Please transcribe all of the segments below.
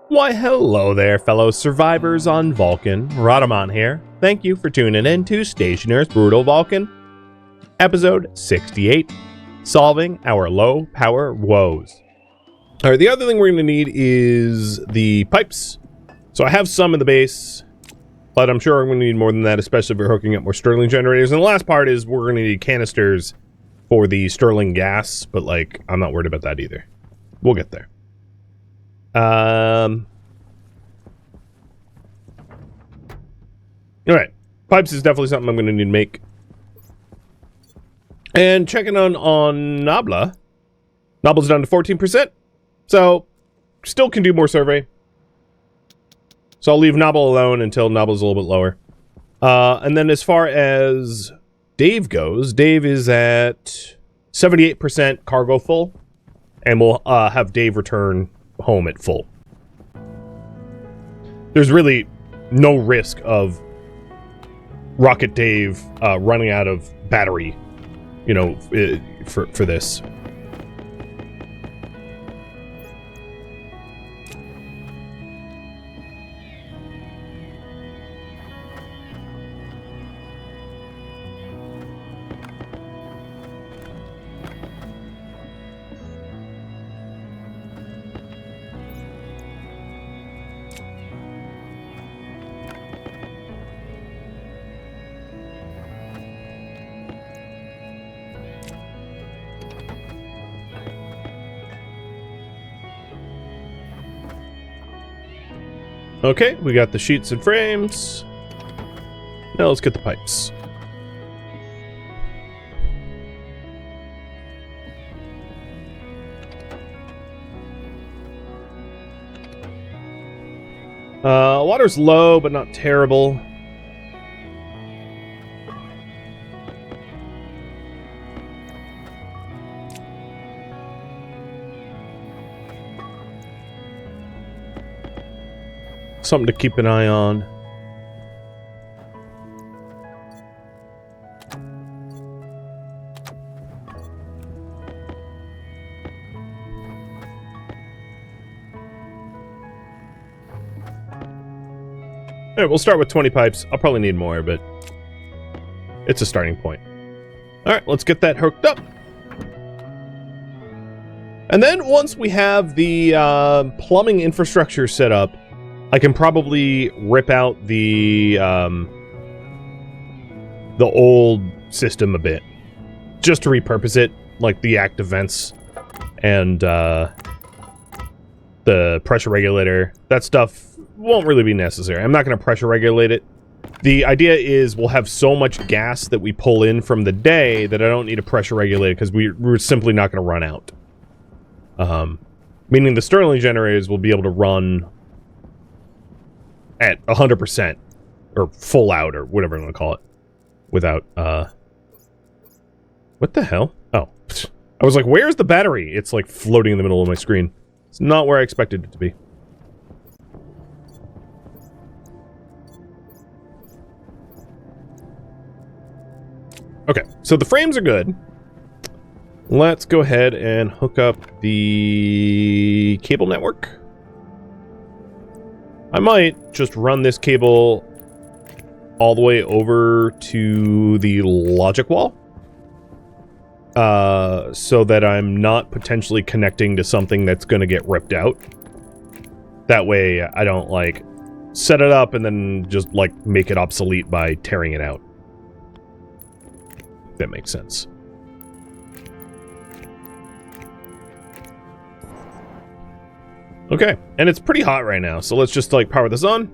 Why, hello there, fellow survivors on Vulcan. Radamant here. Thank you for tuning in to Stationeers Brutal Vulcan, episode 68, solving our low power woes. All right, the other thing we're going to need is the pipes. So I have some in the base, but I'm sure I'm going to need more than that, especially if we're hooking up more Stirling generators. And the last part is we're going to need canisters for the Stirling gas, but like, I'm not worried about that either. We'll get there. All right, pipes is definitely something I'm going to need to make. And checking on Nabla. Nabla's down to 14%, so still can do more survey. So I'll leave Nabla alone until Nabla's a little bit lower. And then as far as Dave goes, Dave is at 78% cargo full, and we'll have Dave return home at full. There's really no risk of Rocket Dave running out of battery, you know, for this. Okay, we got the sheets and frames. Now let's get the pipes. Water's low, but not terrible. Something to keep an eye on. All right, we'll start with 20 pipes. I'll probably need more, but it's a starting point. All right, let's get that hooked up. And then once we have the plumbing infrastructure set up, I can probably rip out the old system a bit, just to repurpose it, like the active vents and the pressure regulator. That stuff won't really be necessary. I'm not going to pressure regulate it. The idea is we'll have so much gas that we pull in from the day that I don't need to pressure regulate it because we're simply not going to run out. Meaning the Stirling generators will be able to run at 100% or full out or whatever I'm gonna call it without what the hell? Oh, I was like, where's the battery? It's like floating in the middle of my screen. It's not where I expected it to be. Okay, so the frames are good. Let's go ahead and hook up the cable network. I might just run this cable all the way over to the logic wall. So that I'm not potentially connecting to something that's going to get ripped out. That way I don't, like, set it up and then just, like, make it obsolete by tearing it out. That makes sense. Okay, and it's pretty hot right now, so let's just, like, power this on.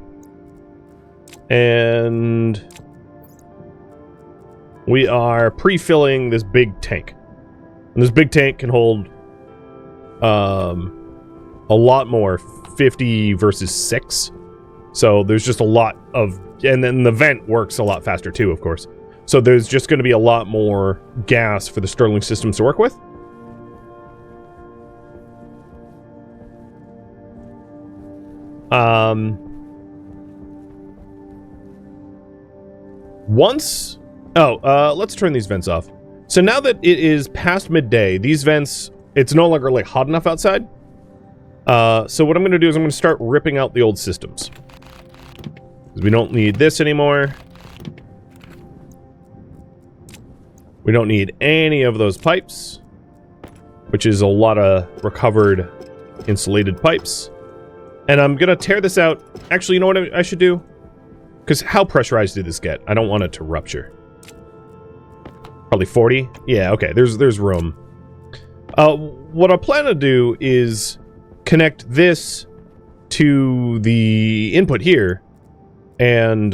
And we are pre-filling this big tank. And this big tank can hold a lot more, 50 versus 6. So there's just a lot of... And then the vent works a lot faster too, of course. So there's just going to be a lot more gas for the Stirling systems to work with. Let's turn these vents off. So now that it is past midday, these vents, it's no longer like hot enough outside. So what I'm going to do is I'm going to start ripping out the old systems. We don't need this anymore. We don't need any of those pipes, which is a lot of recovered insulated pipes. And I'm going to tear this out. Actually, you know what I should do? Because how pressurized did this get? I don't want it to rupture. Probably 40? Yeah, okay. There's room. What I plan to do is connect this to the input here and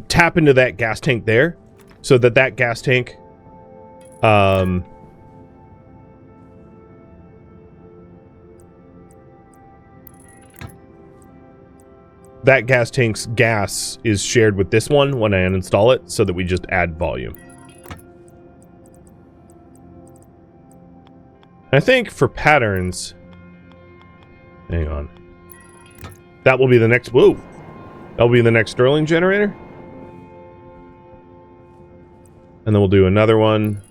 tap into that gas tank there so that gas tank that gas tank's gas is shared with this one when I uninstall it, so that we just add volume. I think for patterns, hang on, that will be the next, whoa, that'll be the next Stirling generator. And then we'll do another one.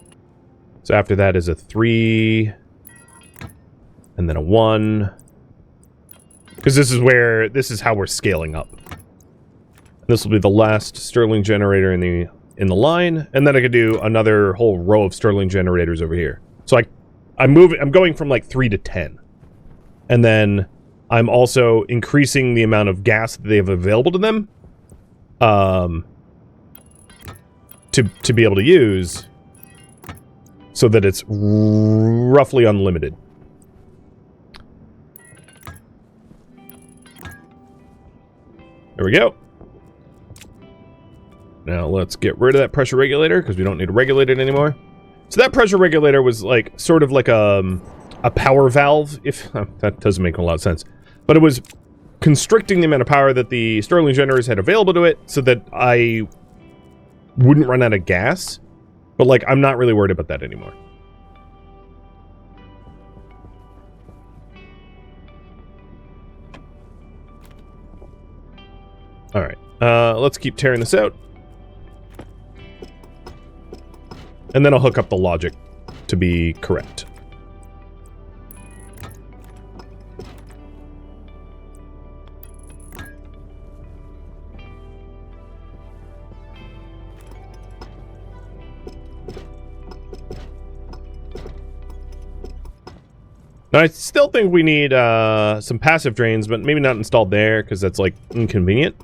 So after that is a 3, and then a 1. Because this is how we're scaling up. This will be the last Stirling generator in the line, and then I could do another whole row of Stirling generators over here. So I'm going from like 3 to 10. And then I'm also increasing the amount of gas that they have available to them to be able to use so that it's roughly unlimited. There we go. Now let's get rid of that pressure regulator because we don't need to regulate it anymore. So that pressure regulator was like sort of like a power valve, if that doesn't make a lot of sense. But it was constricting the amount of power that the Stirling generators had available to it so that I wouldn't run out of gas. But like, I'm not really worried about that anymore. All right, let's keep tearing this out. And then I'll hook up the logic to be correct. Now, I still think we need some passive drains, but maybe not installed there because that's like inconvenient.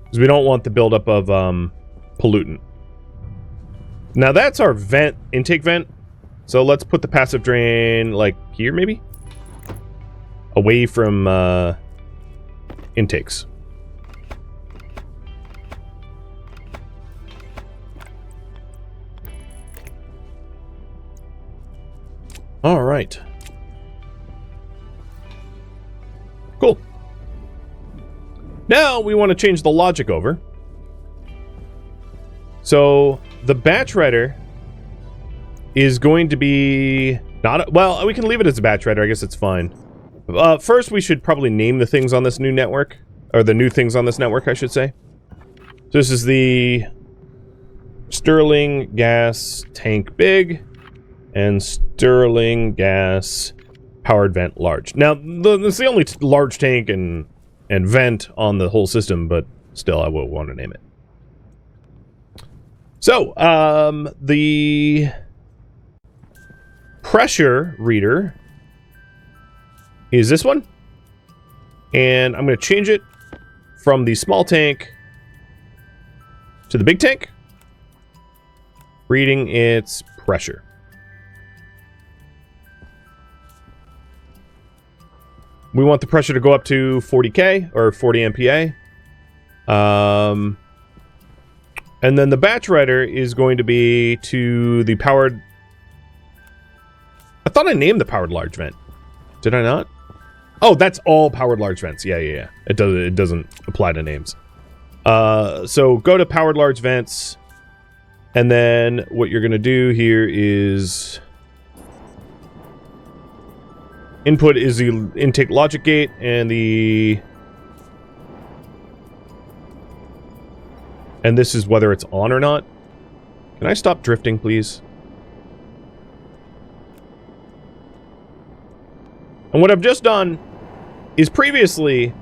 Because we don't want the buildup of pollutant. Now that's our vent, intake vent. So let's put the passive drain like here, maybe? Away from intakes. All right. Cool. Now we want to change the logic over. So the batch writer is going to be not, well, we can leave it as a batch writer. I guess it's fine. First, we should probably name the things on this new network, or the new things on this network, I should say. So this is the Stirling gas tank big and Stirling gas powered vent large. Now, that's the only large tank and vent on the whole system, but still, I will want to name it. So, the pressure reader is this one, and I'm going to change it from the small tank to the big tank, reading its pressure. We want the pressure to go up to 40K or 40 MPa. And then the batch writer is going to be to the powered... I thought I named the powered large vent. Did I not? Oh, that's all powered large vents. Yeah. It doesn't apply to names. So go to powered large vents. And then what you're going to do here is... input is the intake logic gate, and this is whether it's on or not. Can I stop drifting, please? And what I've just done is previously,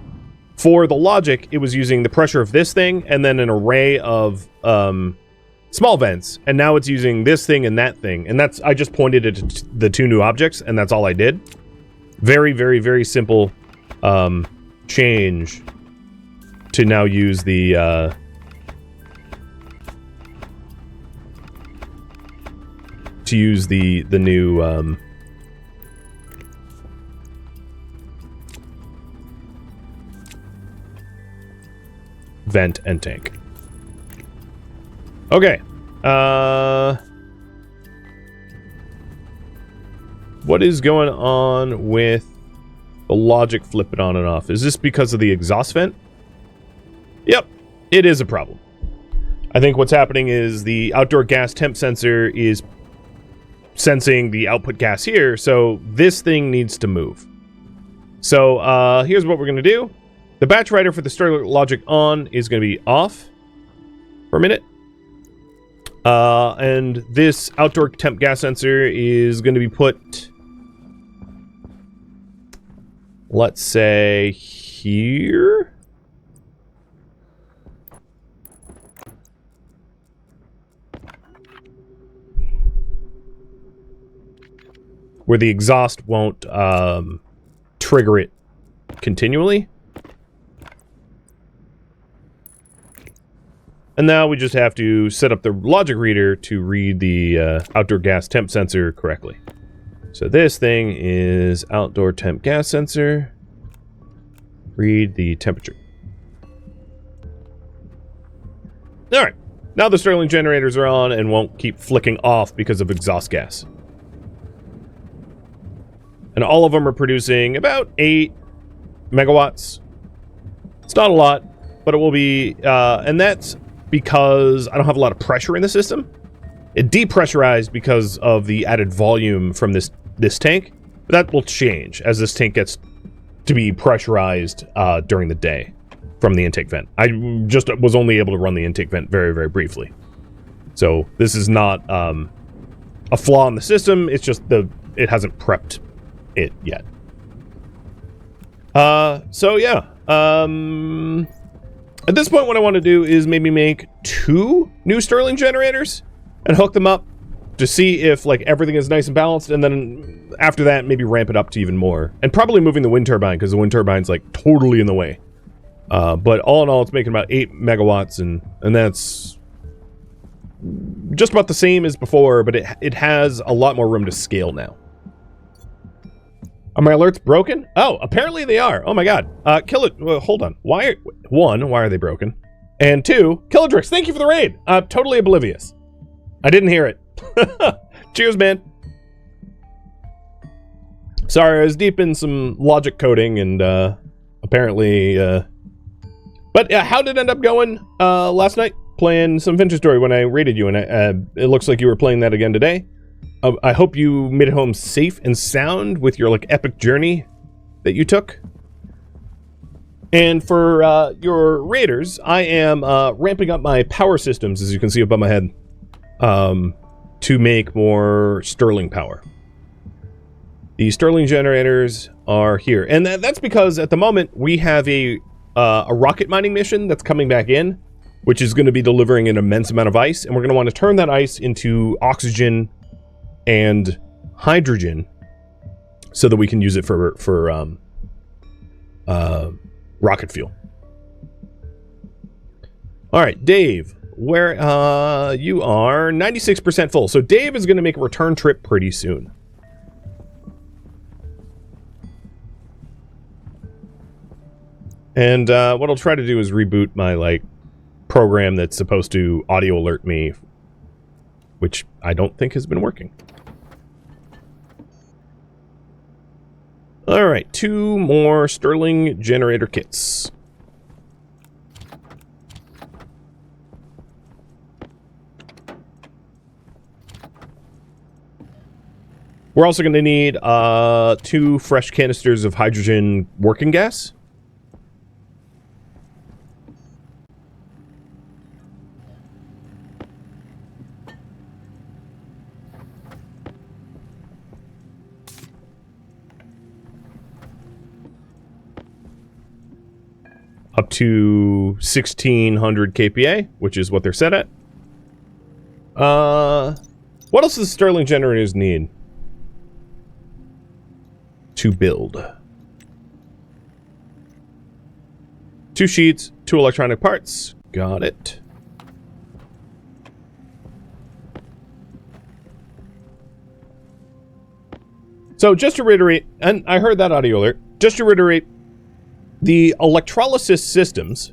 for the logic, it was using the pressure of this thing and then an array of small vents. And now it's using this thing and that thing. And that's, I just pointed it to the two new objects, and that's all I did. Very, very, very simple change to now use the new vent and tank. Okay. What is going on with the logic flipping on and off? Is this because of the exhaust vent? Yep, it is a problem. I think what's happening is the outdoor gas temp sensor is sensing the output gas here, so this thing needs to move. So here's what we're going to do. The batch writer for the Sterling logic on is going to be off for a minute. And this outdoor temp gas sensor is going to be put, let's say, here. Where the exhaust won't trigger it continually. And now we just have to set up the logic reader to read the outdoor gas temp sensor correctly. So this thing is outdoor temp gas sensor. Read the temperature. Alright, now the Sterling generators are on and won't keep flicking off because of exhaust gas. And all of them are producing about 8 megawatts. It's not a lot, but it will be, and that's because I don't have a lot of pressure in the system. It depressurized because of the added volume from this tank. But that will change as this tank gets to be pressurized during the day from the intake vent. I just was only able to run the intake vent very, very briefly. So this is not a flaw in the system. It's just it hasn't prepped it yet. So yeah. At this point, what I want to do is maybe make 2 new Sterling generators and hook them up to see if like everything is nice and balanced, and then after that maybe ramp it up to even more, and probably moving the wind turbine because the wind turbine's like totally in the way. But all in all, it's making about 8 megawatts, and that's just about the same as before, but it has a lot more room to scale now. Are my alerts broken? Oh, apparently they are. Oh my god. Hold on. Why are they broken? And 2, Killadrix, thank you for the raid. Totally oblivious. I didn't hear it. Cheers, man. Sorry, I was deep in some logic coding, and apparently but how did it end up going last night? Playing some Vintage Story when I raided you, and it looks like you were playing that again today. I hope you made it home safe and sound with your like epic journey that you took. And for your raiders, I am ramping up my power systems, as you can see above my head, to make more Sterling power. The Sterling generators are here, and that's because at the moment we have a rocket mining mission that's coming back in, which is going to be delivering an immense amount of ice, and we're going to want to turn that ice into oxygen and hydrogen so that we can use it for rocket fuel. All right, Dave, where you are 96% full. So Dave is going to make a return trip pretty soon. And what I'll try to do is reboot my like program that's supposed to audio alert me, which I don't think has been working. All right, 2 more Sterling generator kits. We're also going to need 2 fresh canisters of hydrogen working gas. Up to 1600 kPa, which is what they're set at. What else does Stirling generators need to build? 2 sheets, 2 electronic parts. Got it. So just to reiterate, and I heard that audio alert, just to reiterate, the electrolysis systems,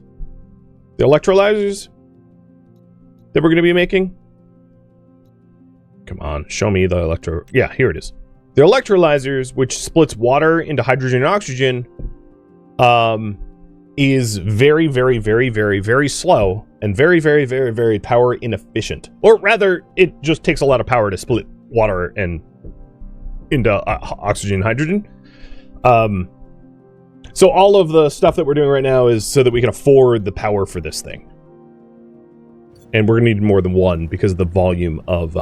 the electrolyzers that we're going to be making. Come on, show me the yeah, here it is. The electrolyzers, which splits water into hydrogen and oxygen, is very, very, very, very, very slow and very, very, very, very power inefficient. Or rather, it just takes a lot of power to split water and into oxygen and hydrogen. So all of the stuff that we're doing right now is so that we can afford the power for this thing. And we're going to need more than one because of the volume of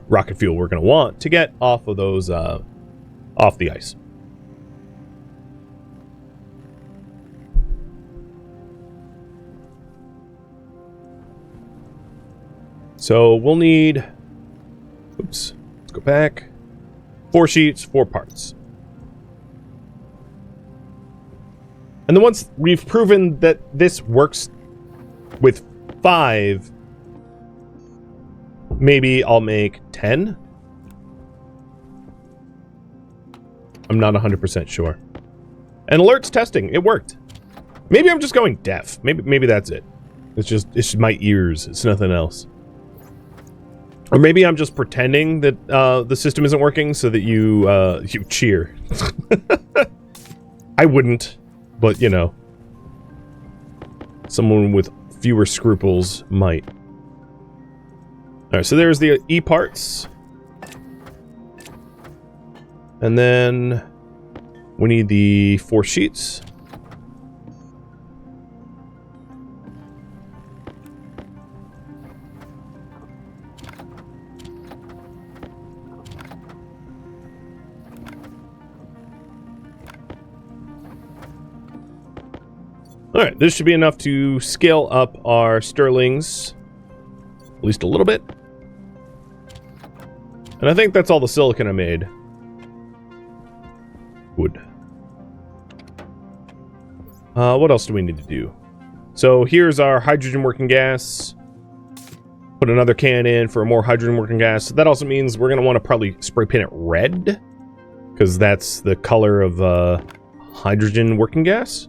rocket fuel we're going to want to get off of those, off the ice. So we'll need, oops, let's go back. 4 sheets, 4 parts. And then once we've proven that this works with 5, maybe I'll make 10. I'm not 100% sure. And alerts testing, it worked. Maybe I'm just going deaf. Maybe that's it. It's just my ears. It's nothing else. Or maybe I'm just pretending that the system isn't working so that you cheer. I wouldn't. But, you know, someone with fewer scruples might. Alright, so there's the E parts. And then we need the 4 sheets. Alright, this should be enough to scale up our Stirlings at least a little bit. And I think that's all the silicon I made. Wood. What else do we need to do? So here's our hydrogen working gas. Put another can in for more hydrogen working gas. That also means we're going to want to probably spray paint it red, because that's the color of hydrogen working gas.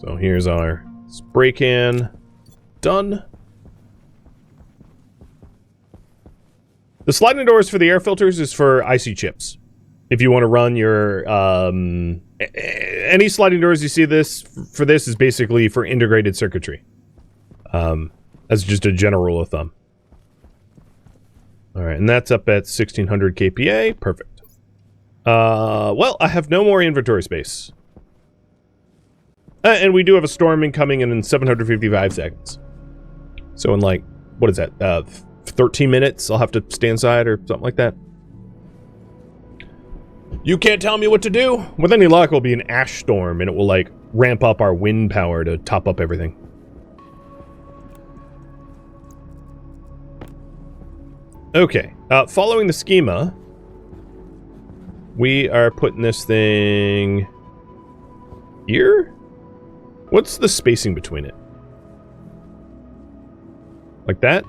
So here's our spray can. Done. The sliding doors for the air filters is for icy chips. If you want to run your any sliding doors you see for this is basically for integrated circuitry. That's just a general rule of thumb. All right, and that's up at 1600 kPa. Perfect. Well, I have no more inventory space. And we do have a storm incoming in 755 seconds. So in like, what is that? 13 minutes, I'll have to stay inside or something like that. You can't tell me what to do. With any luck, it'll be an ash storm, and it will like ramp up our wind power to top up everything. Okay, following the schema, we are putting this thing here. What's the spacing between it? Like that?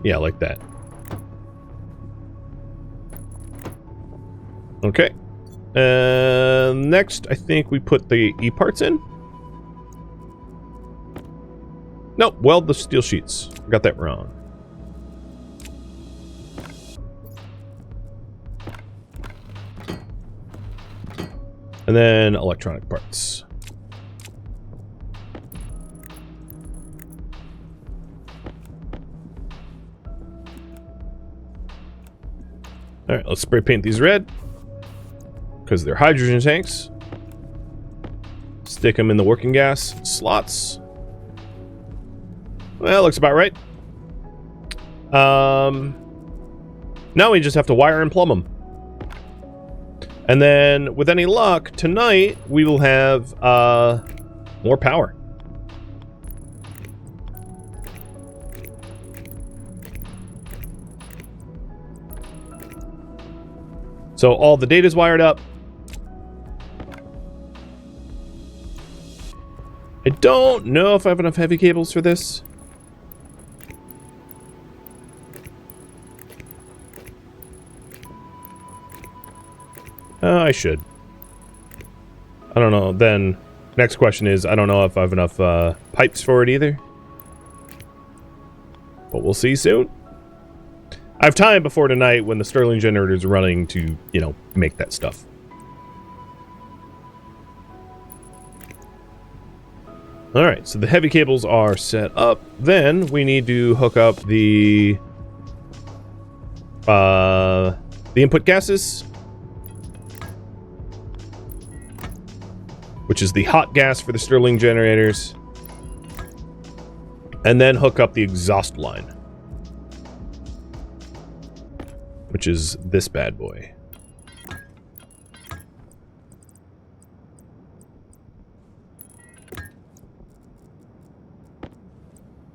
Yeah, like that. Okay. Next, I think we put the E parts in. Nope, weld the steel sheets. Got that wrong. And then electronic parts. All right, let's spray paint these red because they're hydrogen tanks. Stick them in the working gas slots. Well, looks about right. Now we just have to wire and plumb them. And then, with any luck, tonight we will have more power. So all the data's wired up. I don't know if I have enough heavy cables for this. I should. I don't know. Then, next question is, I don't know if I have enough pipes for it either. But we'll see soon. I have time before tonight when the Stirling generator is running to, you know, make that stuff. Alright, so the heavy cables are set up. Then we need to hook up the input gases, which is the hot gas for the Stirling generators, and then hook up the exhaust line, which is this bad boy.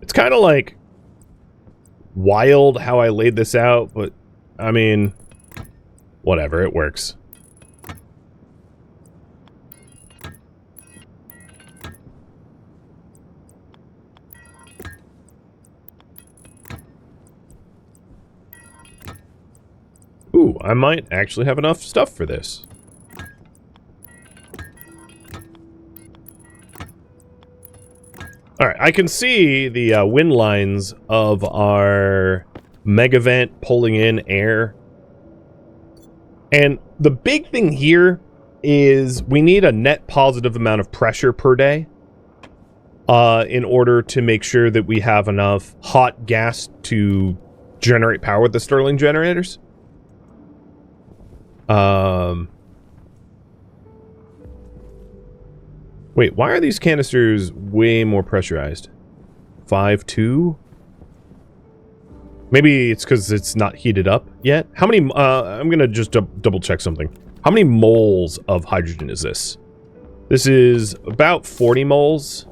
It's kind of like wild how I laid this out, but I mean, whatever, it works. Ooh, I might actually have enough stuff for this. Alright, I can see the wind lines of our mega vent pulling in air. And the big thing here is we need a net positive amount of pressure per day in order to make sure that we have enough hot gas to generate power with the Stirling generators. Wait, why are these canisters way more pressurized? 5.2? Maybe it's because it's not heated up yet. How many, I'm gonna just double check something. How many moles of hydrogen is this? This is about 40 moles.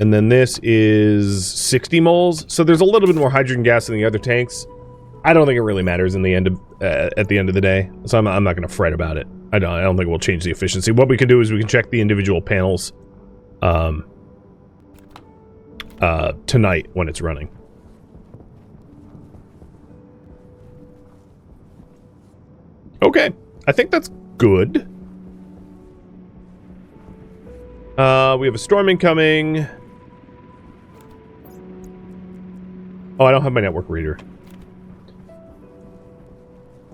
And then this is 60 moles. So there's a little bit more hydrogen gas in the other tanks. I don't think it really matters in the end of, at the end of the day. So I'm not going to fret about it. I don't think we'll change the efficiency. What we can do is we can check the individual panels tonight when it's running. Okay, I think that's good. We have a storm incoming. Oh, I don't have my network reader.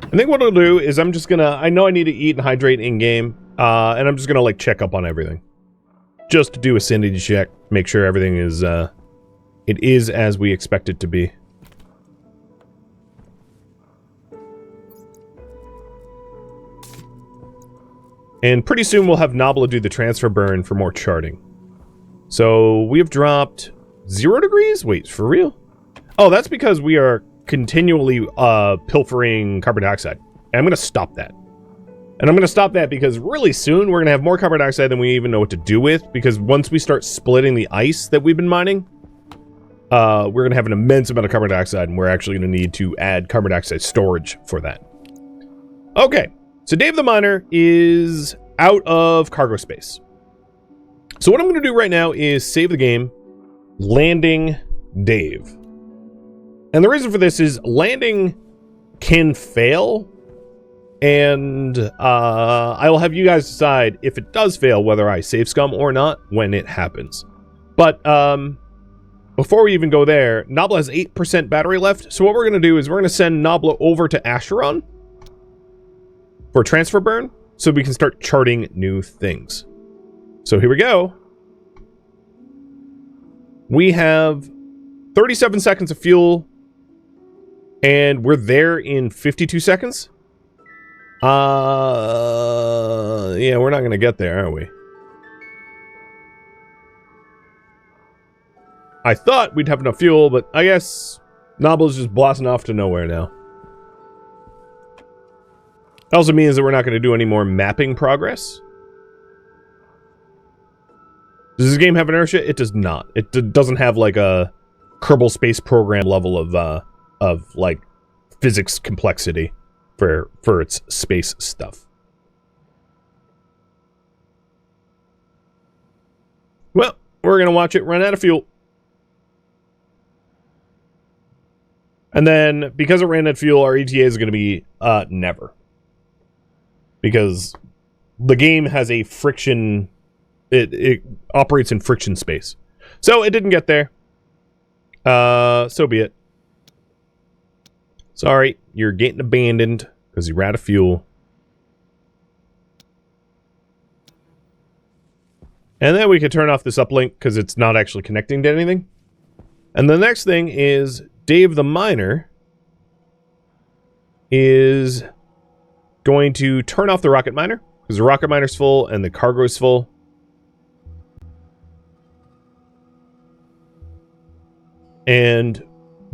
I think what I'll do is I'm just gonna... I know I need to eat and hydrate in-game, and I'm just gonna, like, check up on everything. Just to do a sanity check, make sure everything is, it is as we expect it to be. And pretty soon we'll have Nabla do the transfer burn for more charting. So we have dropped 0 degrees? Wait, for real? Oh, that's because we are continually pilfering carbon dioxide. And I'm going to stop that. And I'm going to stop that because really soon we're going to have more carbon dioxide than we even know what to do with. Because once we start splitting the ice that we've been mining, we're going to have an immense amount of carbon dioxide, and we're actually going to need to add carbon dioxide storage for that. Okay. So Dave the Miner is out of cargo space. So what I'm going to do right now is save the game, landing Dave. And the reason for this is landing can fail, and I will have you guys decide if it does fail whether I save scum or not when it happens. But before we even go there, Nabla has 8% battery left. So what we're going to do is we're going to send Nabla over to Acheron for transfer burn, so we can start charting new things. So here we go. We have 37 seconds of fuel And we're there in 52 seconds? Yeah, we're not going to get there, are we? I thought we'd have enough fuel, but I guess Nobble's just blasting off to nowhere now. That also means that we're not going to do any more mapping progress. Does this game have inertia? It does not. It doesn't have like a Kerbal Space Program level of like physics complexity for its space stuff. Well, we're going to watch it run out of fuel. And then, because it ran out of fuel, our ETA is going to be never. Because the game has a friction... It operates in friction space. So, it didn't get there. So be it. Sorry, you're getting abandoned because you ran out of fuel. And then we can turn off this uplink because it's not actually connecting to anything. And the next thing is Dave the Miner is going to turn off the rocket miner because the rocket miner's full and the cargo's full. And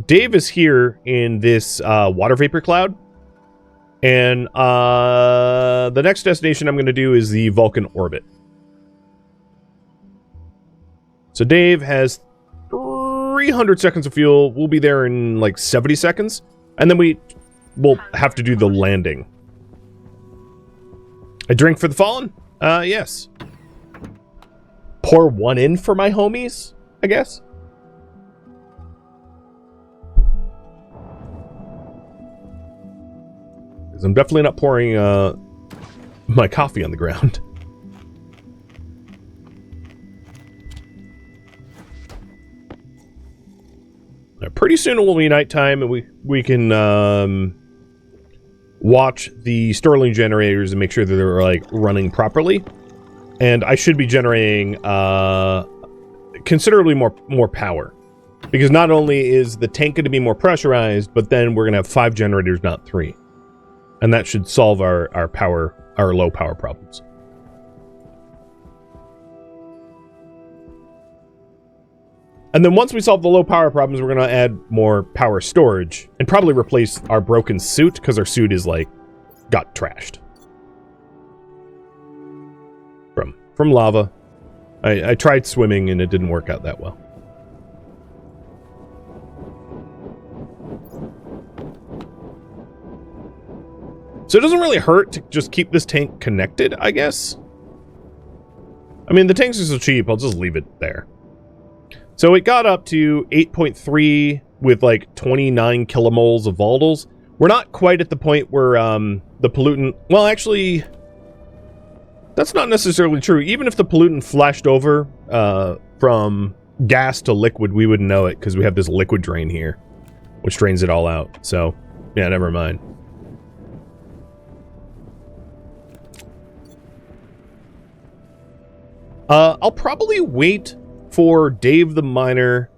Dave is here in this water vapor cloud. And the next destination I'm going to do is the Vulcan orbit. So Dave has 300 seconds of fuel. We'll be there in like 70 seconds. And then we'll have to do the landing. A drink for the fallen? Yes. Pour one in for my homies, I guess. I'm definitely not pouring my coffee on the ground. Pretty soon it will be nighttime, and we can watch the Stirling generators and make sure that they're like running properly. And I should be generating considerably more power, because not only is the tank going to be more pressurized, but then we're going to have 5 generators, not 3. And that should solve our low power problems. And then once we solve the low power problems, we're going to add more power storage and probably replace our broken suit because our suit is like got trashed from lava. I tried swimming and it didn't work out that well. So it doesn't really hurt to just keep this tank connected, I guess. I mean, the tanks are so cheap, I'll just leave it there. So it got up to 8.3 with like 29 kilomoles of volatiles. We're not quite at the point where the pollutant... Well, actually, that's not necessarily true. Even if the pollutant flashed over from gas to liquid, we wouldn't know it because we have this liquid drain here, which drains it all out. So, yeah, never mind. I'll probably wait for Dave the Miner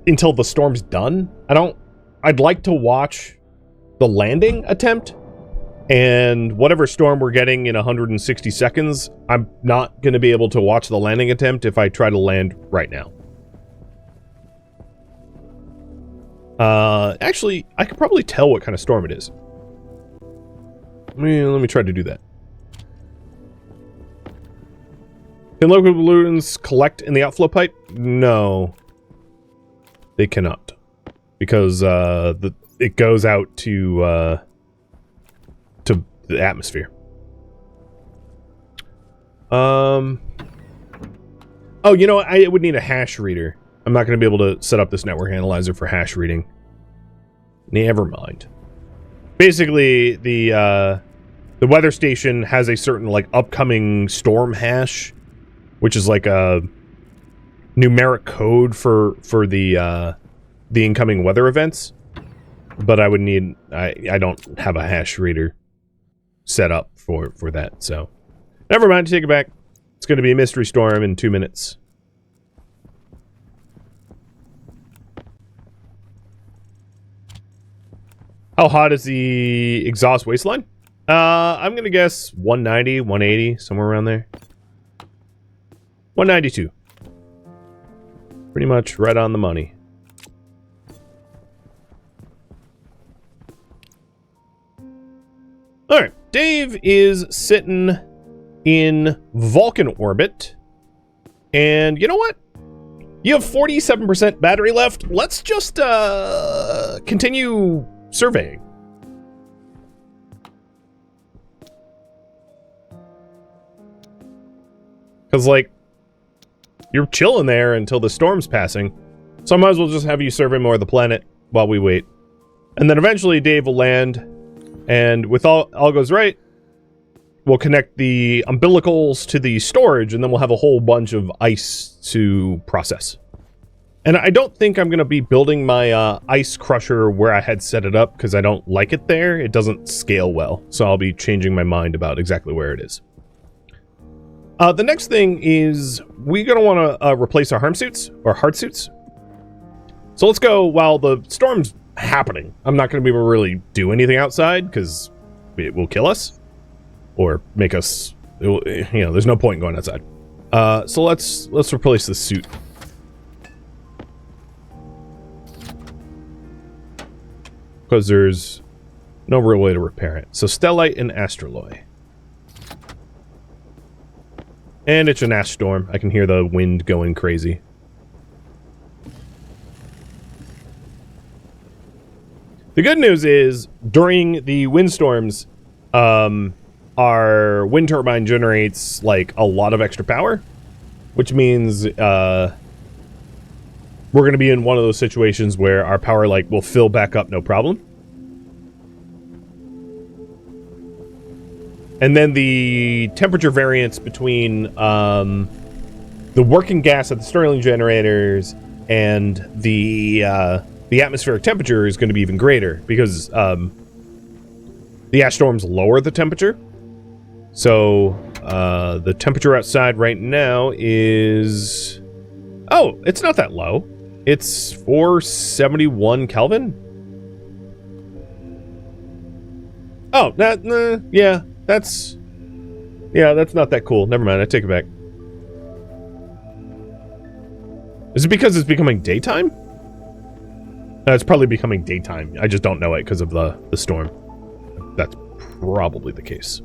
until the storm's done. I'd like to watch the landing attempt, and whatever storm we're getting in 160 seconds, I'm not going to be able to watch the landing attempt if I try to land right now. Actually, I could probably tell what kind of storm it is. Let me try to do that. Can local pollutants collect in the outflow pipe? No. They cannot. Because it goes out to the atmosphere. Oh, you know what? I would need a hash reader. I'm not going to be able to set up this network analyzer for hash reading. Never mind. Basically, the weather station has a certain like upcoming storm hash, which is like a numeric code for the incoming weather events. But I would need... I don't have a hash reader set up for that, so... Never mind, take it back. It's going to be a mystery storm in 2 minutes. How hot is the exhaust waistline? I'm gonna guess 190, 180, somewhere around there. 192. Pretty much right on the money. Alright, Dave is sitting in Vulcan orbit. And you know what? You have 47% battery left. Let's just continue surveying. Because, like, you're chilling there until the storm's passing. So I might as well just have you survey more of the planet while we wait. And then eventually Dave will land. And with all goes right, we'll connect the umbilicals to the storage. And then we'll have a whole bunch of ice to process. And I don't think I'm going to be building my ice crusher where I had set it up. Because I don't like it there. It doesn't scale well. So I'll be changing my mind about exactly where it is. The next thing is we're going to want to replace our harm suits, or hard suits. So let's go while the storm's happening. I'm not going to be able to really do anything outside because it will kill us or make us, you know, there's no point in going outside. So let's replace the suit. Because there's no real way to repair it. So Stellite and Astroloy. And it's an ash storm. I can hear the wind going crazy. The good news is, during the windstorms, our wind turbine generates, like, a lot of extra power. Which means, we're going to be in one of those situations where our power, like, will fill back up no problem. And then the temperature variance between the working gas at the Stirling generators and the atmospheric temperature is going to be even greater because the ash storms lower the temperature. So the temperature outside right now is... Oh, it's not that low. It's 471 Kelvin. Oh, yeah. That's not that cool. Never mind, I take it back. Is it because it's becoming daytime? No, it's probably becoming daytime. I just don't know it because of the storm. That's probably the case.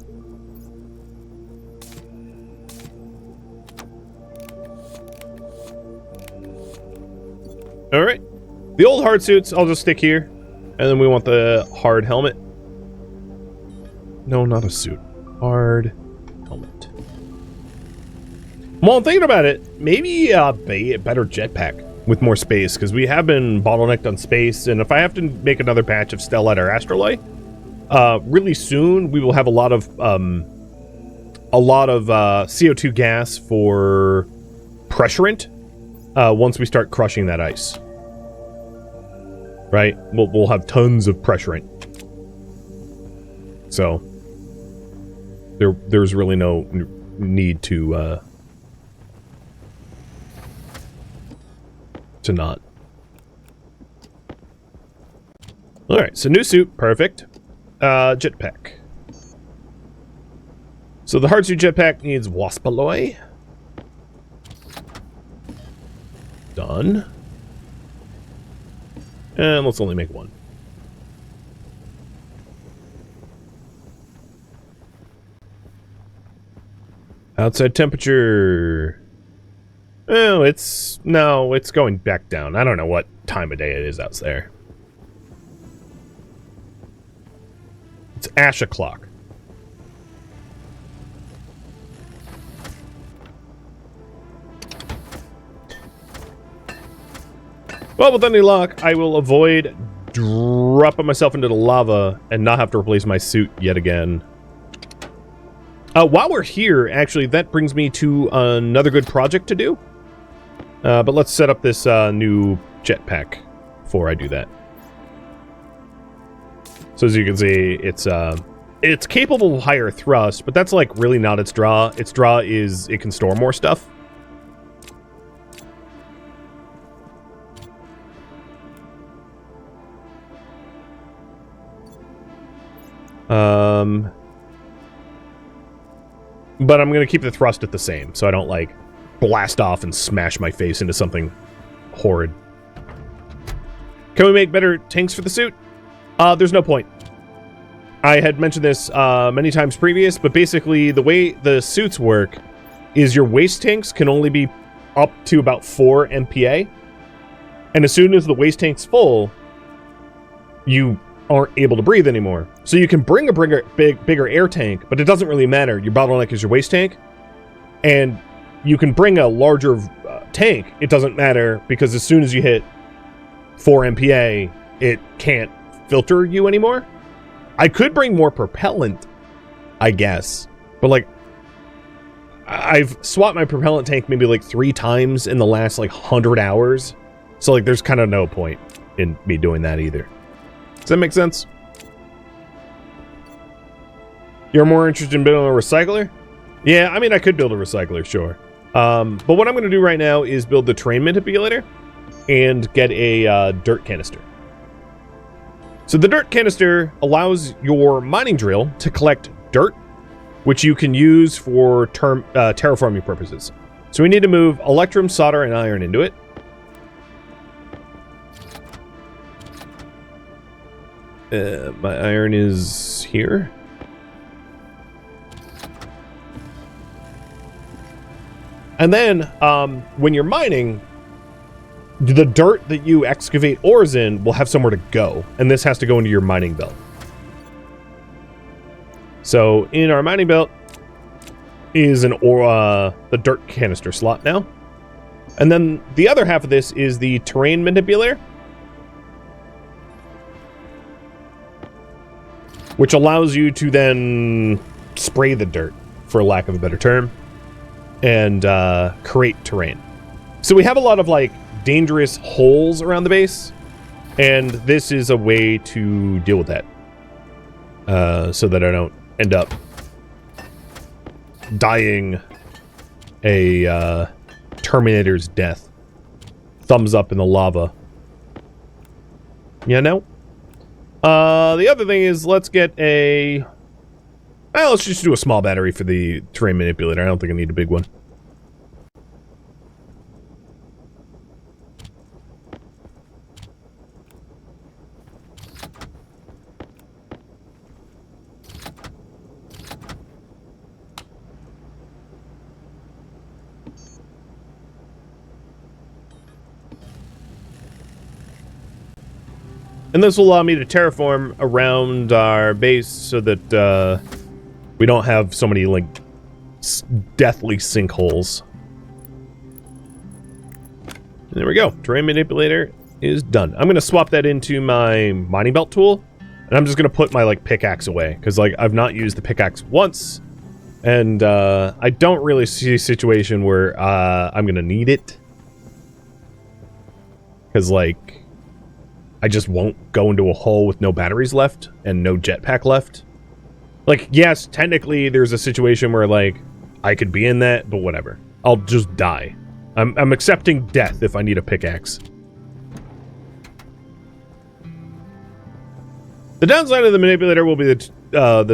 Alright. The old hard suits, I'll just stick here. And then we want the hard helmet. No, not a suit. Hard helmet. Well, I'm thinking about it. Maybe a better jetpack with more space, because we have been bottlenecked on space. And if I have to make another batch of Stellite or Astroloy, really soon we will have a lot of CO2 gas for pressurant once we start crushing that ice. Right? We'll have tons of pressurant. So there's really no need to not. All right, so new suit, perfect. Jetpack. So the hard suit jetpack needs Waspaloy. Done. And let's only make one. Outside temperature. Oh, it's going back down. I don't know what time of day it is out there. It's ash o'clock. Well, with any luck, I will avoid dropping myself into the lava and not have to replace my suit yet again. While we're here, actually, that brings me to another good project to do. But let's set up this new jetpack before I do that. So as you can see, it's capable of higher thrust, but that's like really not its draw. Its draw is it can store more stuff. But I'm going to keep the thrust at the same, so I don't, like, blast off and smash my face into something horrid. Can we make better tanks for the suit? There's no point. I had mentioned this many times previous, but basically the way the suits work is your waste tanks can only be up to about 4 MPa. And as soon as the waste tank's full, you aren't able to breathe anymore. So you can bring a bigger air tank, but it doesn't really matter. Your bottleneck is your waste tank. And you can bring a larger tank. It doesn't matter because as soon as you hit 4 MPa, it can't filter you anymore. I could bring more propellant, I guess. But, like, I've swapped my propellant tank maybe, like, 3 times in the last, like, 100 hours. So, like, there's kind of no point in me doing that either. Does that make sense? You're more interested in building a recycler? Yeah, I mean, I could build a recycler, sure. But what I'm going to do right now is build the terrain manipulator and get a dirt canister. So the dirt canister allows your mining drill to collect dirt, which you can use for terraforming purposes. So we need to move electrum, solder, and iron into it. My iron is here. And then, when you're mining, the dirt that you excavate ores in will have somewhere to go. And this has to go into your mining belt. So, in our mining belt is the dirt canister slot now. And then the other half of this is the terrain manipulator, which allows you to then spray the dirt, for lack of a better term, and create terrain. So we have a lot of, like, dangerous holes around the base, and this is a way to deal with that. So that I don't end up dying a Terminator's death. Thumbs up in the lava. Yeah, no? The other thing is, let's get a... Well, let's just do a small battery for the terrain manipulator. I don't think I need a big one. And this will allow me to terraform around our base so that we don't have so many, like, deathly sinkholes. And there we go. Terrain manipulator is done. I'm going to swap that into my mining belt tool. And I'm just going to put my, like, pickaxe away. Because, like, I've not used the pickaxe once. And I don't really see a situation where I'm going to need it. Because, like, I just won't go into a hole with no batteries left and no jetpack left. Like, yes, technically there's a situation where, like, I could be in that, but whatever. I'll just die. I'm accepting death if I need a pickaxe. The downside of the manipulator will be so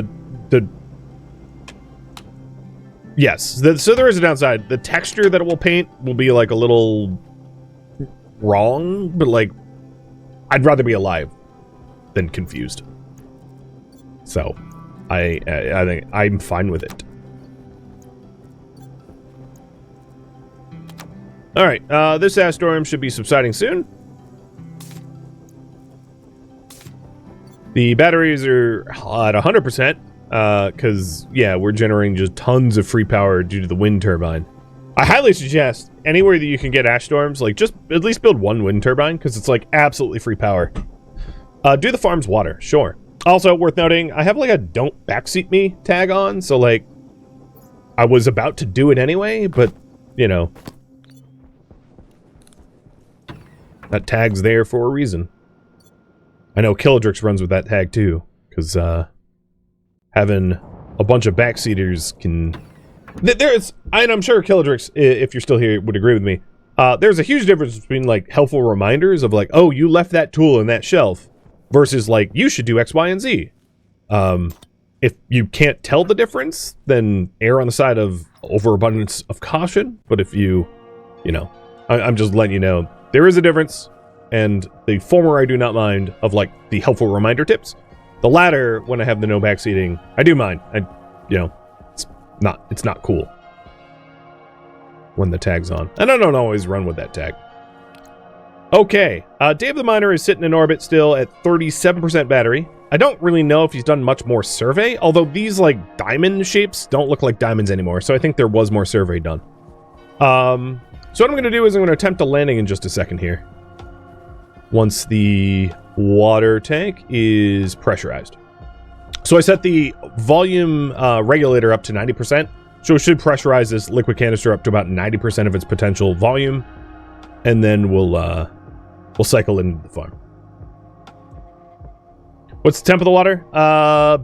there is a downside. The texture that it will paint will be, like, a little wrong, but, like, I'd rather be alive than confused. So, I think I'm fine with it. Alright, this ash storm should be subsiding soon. The batteries are at 100%, because, yeah, we're generating just tons of free power due to the wind turbine. I highly suggest anywhere that you can get ash storms, like, just at least build one wind turbine, because it's, like, absolutely free power. Do the farm's water, sure. Also, worth noting, I have, like, a don't backseat me tag on, so, like, I was about to do it anyway, but, you know, that tag's there for a reason. I know Killdrix runs with that tag, too, because, having a bunch of backseaters can... There's, and I'm sure Killdrix, if you're still here, would agree with me. There's a huge difference between, like, helpful reminders of, like, oh, you left that tool in that shelf, versus, like, you should do X, Y, and Z. If you can't tell the difference, then err on the side of overabundance of caution. But if you know, I'm just letting you know there is a difference. And the former I do not mind, of like the helpful reminder tips. The latter, when I have the no backseating, I do mind. It's not cool when the tag's on. And I don't always run with that tag. Okay, Dave the Miner is sitting in orbit still at 37% battery. I don't really know if he's done much more survey, although these like diamond shapes don't look like diamonds anymore, so I think there was more survey done. So what I'm going to do is I'm going to attempt a landing in just a second here. Once the water tank is pressurized. So I set the volume regulator up to 90%, so it should pressurize this liquid canister up to about 90% of its potential volume, and then we'll cycle into the farm. What's the temp of the water?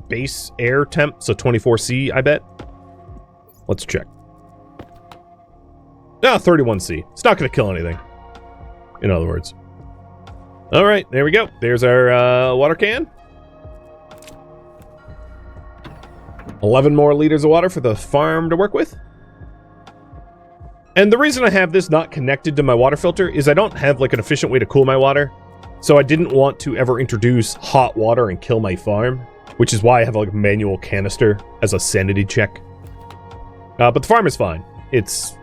Base air temp, so 24C, I bet. Let's check. 31C. It's not going to kill anything. In other words. All right, there we go. There's our water can. 11 more liters of water for the farm to work with. And the reason I have this not connected to my water filter is I don't have like an efficient way to cool my water. So I didn't want to ever introduce hot water and kill my farm, which is why I have like a manual canister as a sanity check. But the farm is fine. It's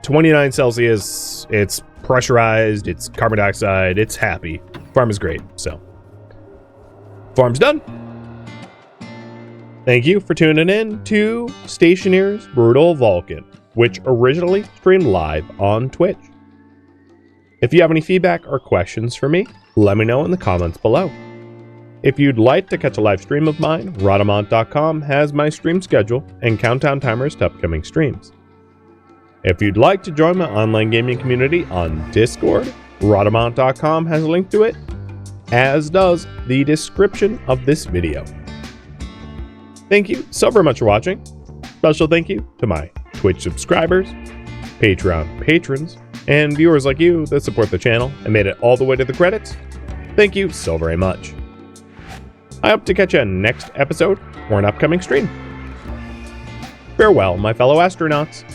29 Celsius. It's pressurized. It's carbon dioxide. It's happy. Farm is great. So farm's done. Thank you for tuning in to Stationeers Brutal Vulcan, which originally streamed live on Twitch. If you have any feedback or questions for me, let me know in the comments below. If you'd like to catch a live stream of mine, Rodamont.com has my stream schedule and countdown timers to upcoming streams. If you'd like to join my online gaming community on Discord, Rodamont.com has a link to it, as does the description of this video. Thank you so very much for watching. Special thank you to my Twitch subscribers, Patreon patrons, and viewers like you that support the channel and made it all the way to the credits. Thank you so very much. I hope to catch you on next episode or an upcoming stream. Farewell, my fellow astronauts.